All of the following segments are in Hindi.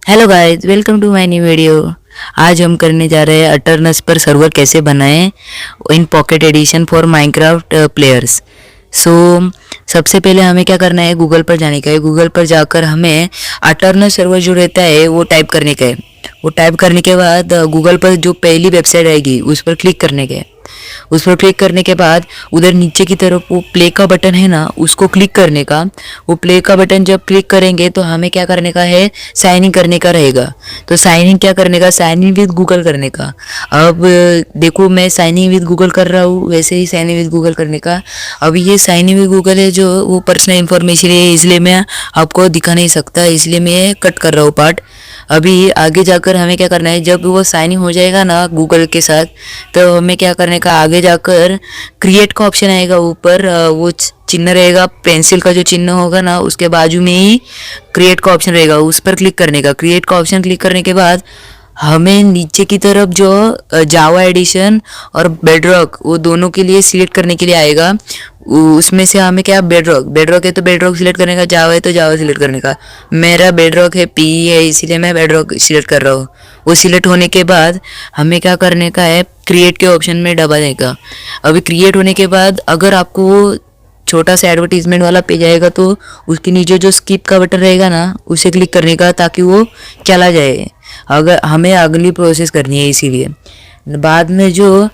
Hello guys, welcome to my new video. आज हम करने जा रहे हैं अटर्नस पर सर्वर कैसे बनाएं in pocket edition for Minecraft players. So सबसे पहले हमें क्या करना है, गूगल पर जाने का है। गूगल पर जाकर हमें अटर्नस सर्वर जो रहता है वो टाइप करने का है। वो टाइप करने के बाद गूगल पर जो पहली वेबसाइट आएगी उस पर क्लिक करने का है। उस पर क्लिक करने के बाद उधर नीचे की तरफ वो प्ले का बटन है ना, उसको क्लिक करने का। वो प्ले का बटन जब क्लिक करेंगे तो हमें क्या करने का है, साइन इन करने का रहेगा। तो साइन इन क्या करने का, साइन इन विद गूगल करने का। अब देखो मैं साइन इन विद गूगल कर रहा हूँ, वैसे ही साइन इन विद गूगल करने का। अभी ये साइन इन विद गूगल है जो वो पर्सनल इन्फॉर्मेशन है, इसलिए मैं आपको दिखा नहीं सकता, इसलिए मैं कट कर रहा हूँ पार्ट। अभी आगे जाकर हमें क्या करना है, जब वो साइन इन हो जाएगा ना गूगल के साथ, तो हमें क्या करने का, आगे जाकर क्रिएट का ऑप्शन आएगा ऊपर। वो चिन्ह रहेगा, पेंसिल का जो चिन्ह होगा ना उसके बाजू में ही क्रिएट का ऑप्शन रहेगा, उस पर क्लिक करने का। क्रिएट का ऑप्शन क्लिक करने के बाद हमें नीचे की तरफ जो जावा एडिशन और बेडरॉक वो दोनों के लिए सिलेक्ट करने के लिए आएगा। उसमें से हमें क्या, बेडरॉक बेडरॉक है तो बेडरॉक सिलेक्ट करने का, जावा है तो जावा सिलेक्ट करने का। मेरा बेडरॉक है, पी है, इसीलिए मैं बेडरॉक सिलेक्ट कर रहा हूँ। वो सिलेक्ट होने के बाद हमें क्या करने का है, क्रिएट के ऑप्शन में दबाने का। अभी क्रिएट होने के बाद अगर आपको वो छोटा सा एडवर्टीजमेंट वाला पेज आएगा तो उसके नीचे जो स्किप का बटन रहेगा ना उसे क्लिक करने का, ताकि वो चला जाए। अगर हमें अगली प्रोसेस करनी है, इसीलिए बाद में जो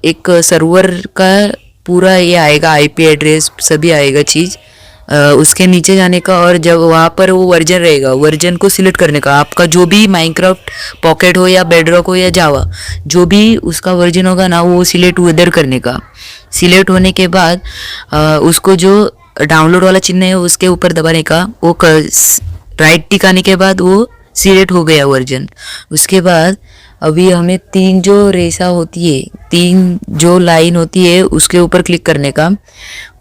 एक सर्वर का पूरा ये आएगा, आईपी एड्रेस सभी आएगा चीज़, उसके नीचे जाने का। और जब वहाँ पर वो वर्जन रहेगा, वर्जन को सिलेक्ट करने का। आपका जो भी माइनक्राफ्ट पॉकेट हो या बेडरॉक हो या जावा, जो भी उसका वर्जन होगा ना वो सिलेक्ट उधर करने का। सिलेक्ट होने के बाद उसको जो डाउनलोड वाला चिन्ह है उसके ऊपर दबाने का। वो राइट टिकाने के बाद वो सिलेक्ट हो गया वर्जन। उसके बाद अभी हमें तीन जो रेखा होती है, तीन जो लाइन होती है उसके ऊपर क्लिक करने का।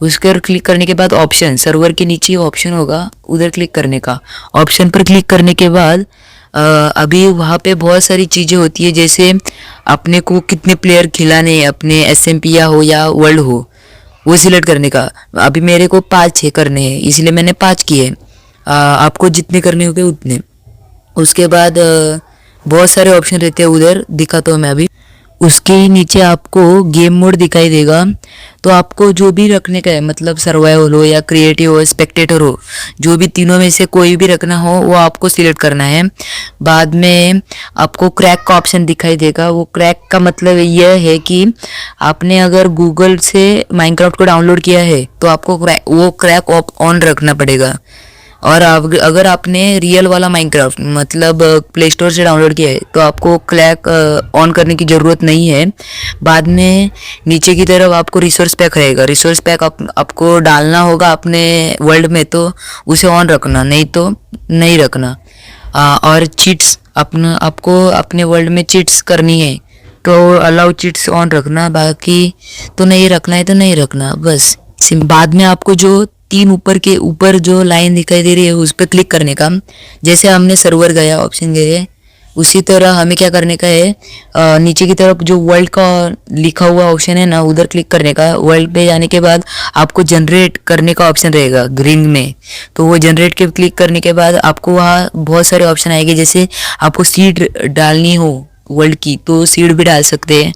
उसके ऊपर क्लिक करने के बाद ऑप्शन, सर्वर के नीचे ऑप्शन होगा उधर क्लिक करने का। ऑप्शन पर क्लिक करने के बाद अभी वहाँ पे बहुत सारी चीज़ें होती है, जैसे अपने को कितने प्लेयर खिलाने, अपने एसएमपी या हो या वर्ल्ड हो, वो सिलेक्ट करने का। अभी मेरे को 5-6 करने हैं, इसलिए मैंने 5 किए। आपको जितने करने होंगे उतने। उसके बाद बहुत सारे ऑप्शन रहते हैं, उधर दिखाता हूँ मैं अभी। उसके नीचे आपको गेम मोड दिखाई देगा। तो आपको जो भी रखने का है, मतलब सर्वाइवल हो या क्रिएटिव हो, स्पेक्टेटर हो, जो भी तीनों में से कोई भी रखना हो वो आपको सिलेक्ट करना है। बाद में आपको क्रैक का ऑप्शन दिखाई देगा। वो क्रैक का मतलब यह है कि आपने अगर गूगल से माइनक्राफ्ट को डाउनलोड किया है तो आपको वो क्रैक ऑन रखना पड़ेगा। और अगर आपने रियल वाला माइनक्राफ्ट मतलब प्ले स्टोर से डाउनलोड किया है तो आपको क्रैक ऑन करने की ज़रूरत नहीं है। बाद में नीचे की तरफ आपको रिसोर्स पैक रहेगा। रिसोर्स पैक आपको डालना होगा अपने वर्ल्ड में, तो उसे ऑन रखना, नहीं तो नहीं रखना। और चीट्स आपको अपने वर्ल्ड में चीट्स करनी है तो अलाउ चीट्स ऑन रखना, बाकी तो नहीं रखना है तो नहीं रखना बस। बाद में आपको जो तीन ऊपर के ऊपर जो लाइन दिखाई दे रही है उस पर क्लिक करने का। जैसे हमने सर्वर गया, ऑप्शन गए, उसी तरह हमें क्या करने का है, नीचे की तरफ जो वर्ल्ड का लिखा हुआ ऑप्शन है ना उधर क्लिक करने का। वर्ल्ड पे जाने के बाद आपको जनरेट करने का ऑप्शन रहेगा ग्रीन में, तो वो जनरेट के क्लिक करने के बाद आपको वहाँ बहुत सारे ऑप्शन आएंगे। जैसे आपको सीड डालनी हो वर्ल्ड की तो सीड भी डाल सकते हैं।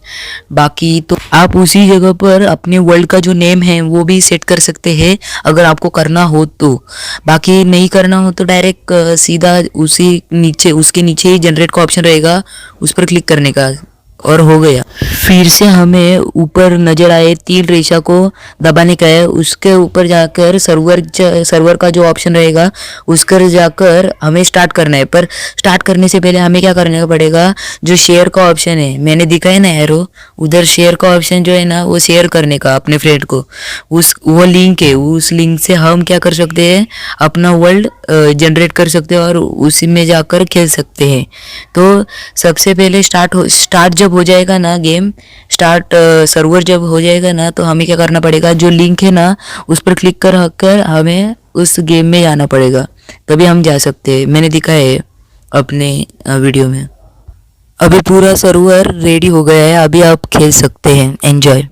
बाकी तो आप उसी जगह पर अपने वर्ल्ड का जो नेम है वो भी सेट कर सकते हैं अगर आपको करना हो तो। बाकी नहीं करना हो तो डायरेक्ट सीधा उसी नीचे, उसके नीचे ही जनरेट का ऑप्शन रहेगा, उस पर क्लिक करने का और हो गया। फिर से हमें ऊपर नजर आए तीन रेखा को दबाने का है। उसके ऊपर जाकर सर्वर का जो ऑप्शन रहेगा उस पर जाकर हमें स्टार्ट करना है। पर स्टार्ट करने से पहले हमें क्या करने का पड़ेगा, जो शेयर का ऑप्शन है मैंने दिखाया ना एरो, उधर शेयर का ऑप्शन जो है ना वो शेयर करने का अपने फ्रेंड को। वो लिंक है, उस लिंक से हम क्या कर सकते हैं, अपना वर्ल्ड जनरेट कर सकते हैं और उसी में जाकर खेल सकते हैं। तो सबसे पहले स्टार्ट जब हो जाएगा ना गेम स्टार्ट, सर्वर जब हो जाएगा ना तो हमें क्या करना पड़ेगा, जो लिंक है ना उस पर क्लिक कर हमें उस गेम में जाना पड़ेगा, तभी हम जा सकते हैं। मैंने दिखाया है अपने वीडियो में। अभी पूरा सर्वर रेडी हो गया है, अभी आप खेल सकते हैं। एंजॉय।